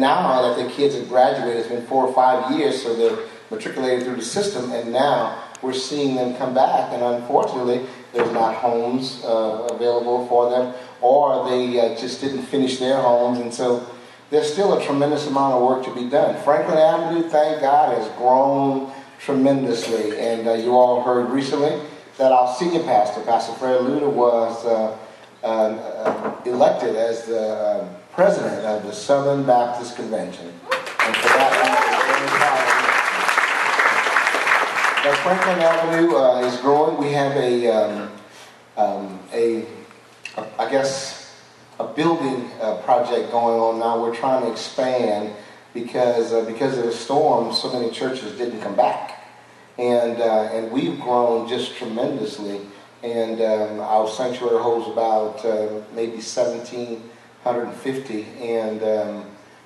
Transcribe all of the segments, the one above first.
now that the kids have graduated, it's been 4 or 5 years, so they're matriculated through the system, and now we're seeing them come back, and unfortunately, there's not homes available for them, or they just didn't finish their homes, and so there's still a tremendous amount of work to be done. Franklin Avenue, thank God, has grown tremendously, and you all heard recently that our senior pastor, Pastor Fred Luter, was elected as the president of the Southern Baptist Convention, and for that, I'm very proud of him. But Franklin Avenue is growing. We have a building project going on now. We're trying to expand because of the storm, so many churches didn't come back, and we've grown just tremendously. And our sanctuary holds about maybe 1,750, and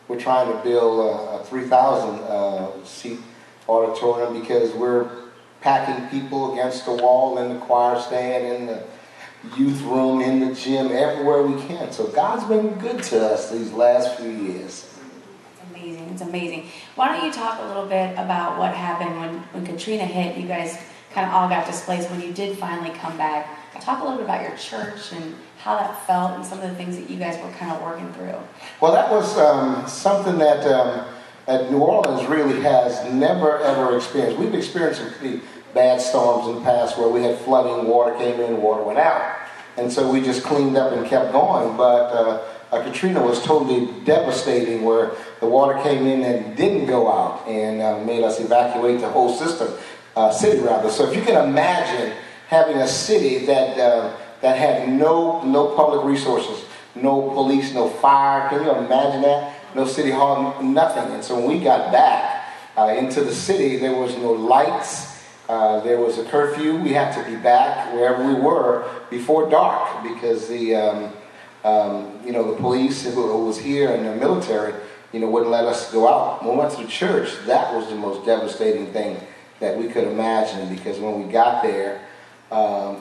we're trying to build a 3,000 seat auditorium because we're packing people against the wall in the choir stand, in the youth room, in the gym, everywhere we can. So God's been good to us these last few years. It's amazing. Why don't you talk a little bit about what happened when Katrina hit? You guys kind of all got displaced. When you did finally come back, talk a little bit about your church and how that felt and some of the things that you guys were kind of working through. Well, that was something that New Orleans really has never, ever experienced. We've experienced some pretty bad storms in the past where we had flooding, water came in, water went out. And so we just cleaned up and kept going. But Katrina was totally devastating, where the water came in and didn't go out and made us evacuate the whole city rather. So if you can imagine having a city that had no public resources, no police, no fire. Can you imagine that? No city hall, nothing. And so when we got back into the city, there was no lights. There was a curfew. We had to be back wherever we were before dark because the police who was here and the military, wouldn't let us go out. When we went to the church, that was the most devastating thing that we could imagine, because when we got there,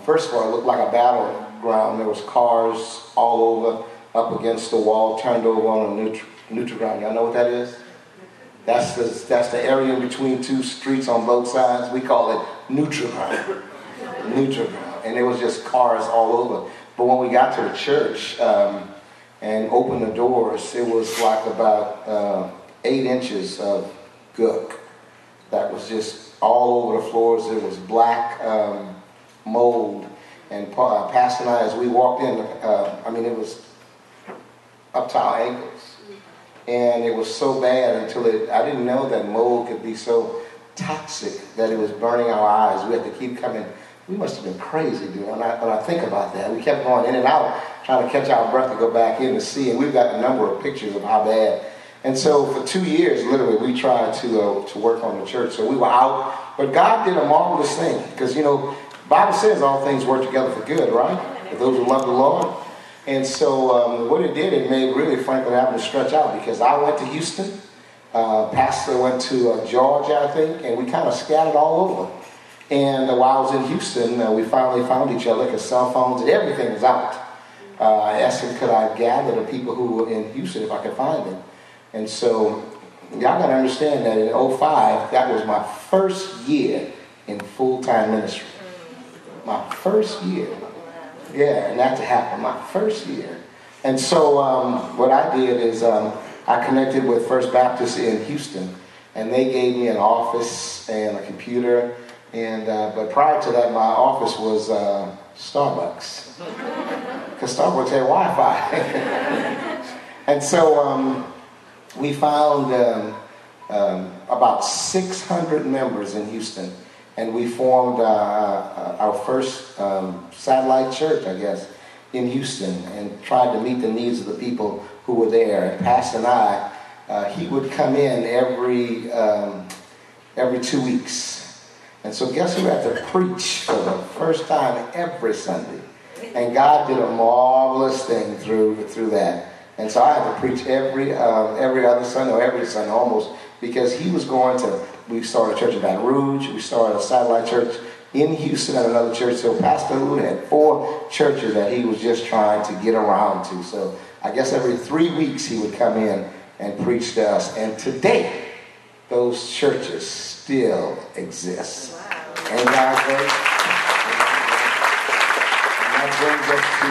first of all, it looked like a battleground. There was cars all over, up against the wall, turned over on a neutral ground. Y'all know what that is? That's the area in between two streets on both sides. We call it neutral ground. Neutral ground. And there was just cars all over. But when we got to the church and opened the doors, it was like about 8 inches of gook that was just all over the floors. It was black mold. And Pastor and I, as we walked in, it was up to our ankles. And it was so bad until I didn't know that mold could be so toxic that it was burning our eyes. We had to keep coming. We must have been crazy, dude. When I think about that, we kept going in and out, trying to catch our breath to go back in to see. And we've got a number of pictures of how bad. And so for 2 years, literally, we tried to work on the church. So we were out. But God did a marvelous thing. Because, the Bible says all things work together for good, right? For those who love the Lord. And so what it did, it made really Franklin Avenue stretch out, because I went to Houston, Pastor went to Georgia, I think, and we kind of scattered all over. And while I was in Houston, we finally found each other because cell phones and everything was out. I asked him, could I gather the people who were in Houston if I could find them? And so y'all got to understand that in 2005, that was my first year in full-time ministry. My first year. Yeah, and that happened my first year. And so what I did is I connected with First Baptist in Houston, and they gave me an office and a computer. And but prior to that, my office was Starbucks, because Starbucks had Wi-Fi. And so we found about 600 members in Houston. And we formed our first satellite church, I guess, in Houston, and tried to meet the needs of the people who were there. And Pastor and I, he would come in every 2 weeks. And so guess who had to preach for the first time every Sunday? And God did a marvelous thing through that. And so I had to preach every other Sunday, or every Sunday almost, because he was going to. We started a church in Baton Rouge. We started a satellite church in Houston at another church. So Pastor Lou had 4 churches that he was just trying to get around to. So I guess every 3 weeks he would come in and preached to us. And today, those churches still exist. Wow. Ain't God great? And that brings us to